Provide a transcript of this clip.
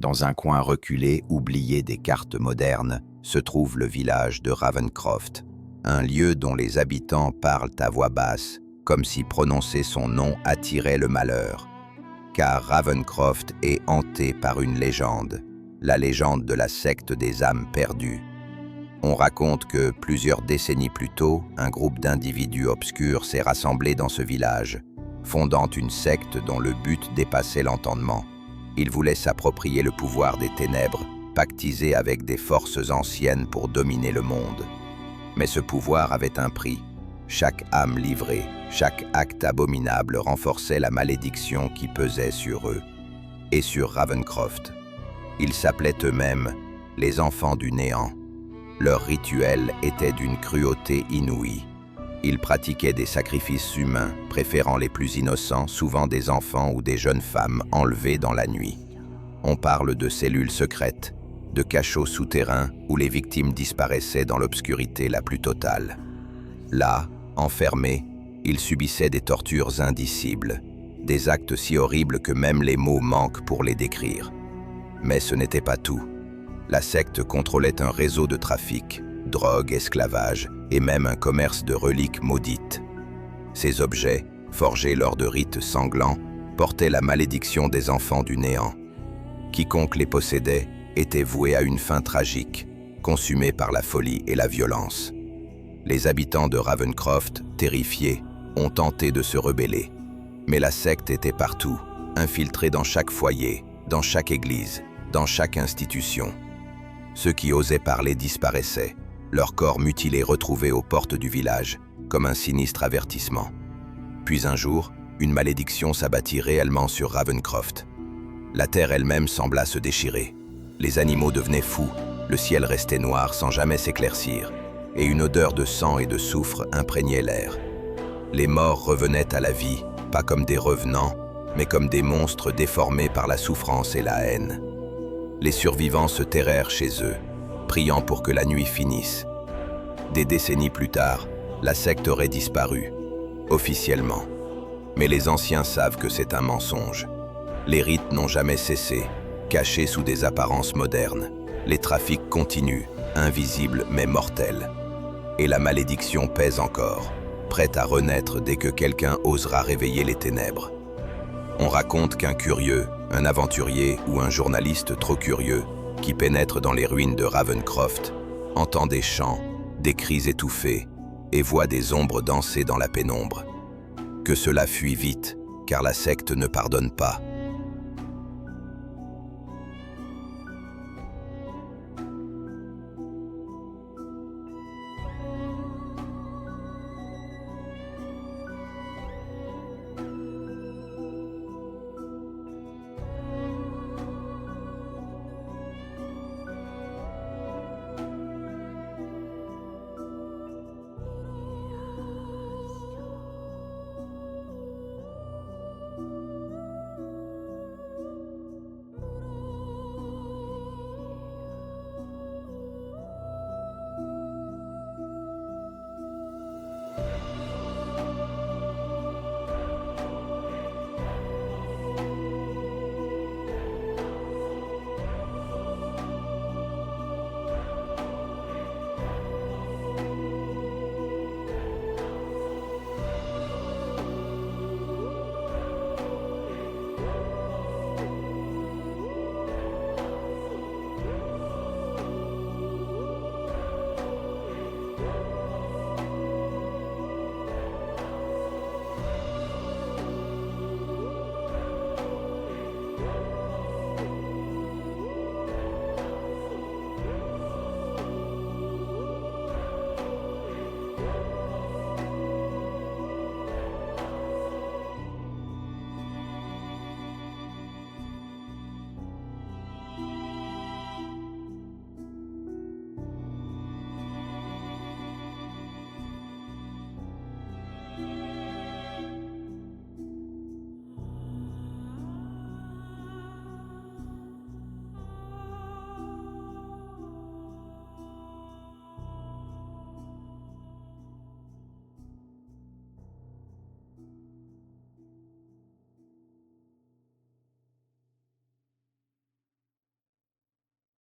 Dans un coin reculé, oublié des cartes modernes, se trouve le village de Ravencroft, un lieu dont les habitants parlent à voix basse, comme si prononcer son nom attirait le malheur. Car Ravencroft est hanté par une légende, la légende de la secte des âmes perdues. On raconte que, plusieurs décennies plus tôt, un groupe d'individus obscurs s'est rassemblé dans ce village, fondant une secte dont le but dépassait l'entendement. Ils voulaient s'approprier le pouvoir des ténèbres, pactiser avec des forces anciennes pour dominer le monde. Mais ce pouvoir avait un prix. Chaque âme livrée, chaque acte abominable renforçait la malédiction qui pesait sur eux et sur Ravencroft. Ils s'appelaient eux-mêmes les enfants du néant. Leur rituel était d'une cruauté inouïe. Ils pratiquaient des sacrifices humains, préférant les plus innocents, souvent des enfants ou des jeunes femmes enlevées dans la nuit. On parle de cellules secrètes, de cachots souterrains où les victimes disparaissaient dans l'obscurité la plus totale. Là, enfermés, ils subissaient des tortures indicibles, des actes si horribles que même les mots manquent pour les décrire. Mais ce n'était pas tout. La secte contrôlait un réseau de trafic, drogue, esclavage et même un commerce de reliques maudites. Ces objets, forgés lors de rites sanglants, portaient la malédiction des enfants du néant. Quiconque les possédait était voué à une fin tragique, consumé par la folie et la violence. Les habitants de Ravencroft, terrifiés, ont tenté de se rebeller. Mais la secte était partout, infiltrée dans chaque foyer, dans chaque église, dans chaque institution. Ceux qui osaient parler disparaissaient, leurs corps mutilés retrouvés aux portes du village, comme un sinistre avertissement. Puis un jour, une malédiction s'abattit réellement sur Ravencroft. La terre elle-même sembla se déchirer. Les animaux devenaient fous, le ciel restait noir sans jamais s'éclaircir, et une odeur de sang et de soufre imprégnait l'air. Les morts revenaient à la vie, pas comme des revenants, mais comme des monstres déformés par la souffrance et la haine. Les survivants se terrèrent chez eux, priant pour que la nuit finisse. Des décennies plus tard, la secte aurait disparu, officiellement. Mais les anciens savent que c'est un mensonge. Les rites n'ont jamais cessé, cachés sous des apparences modernes. Les trafics continuent, invisibles mais mortels. Et la malédiction pèse encore, prête à renaître dès que quelqu'un osera réveiller les ténèbres. On raconte qu'un curieux, un aventurier ou un journaliste trop curieux, qui pénètre dans les ruines de Ravencroft, entend des chants, des cris étouffés et voit des ombres danser dans la pénombre. Que cela fuit vite, car la secte ne pardonne pas.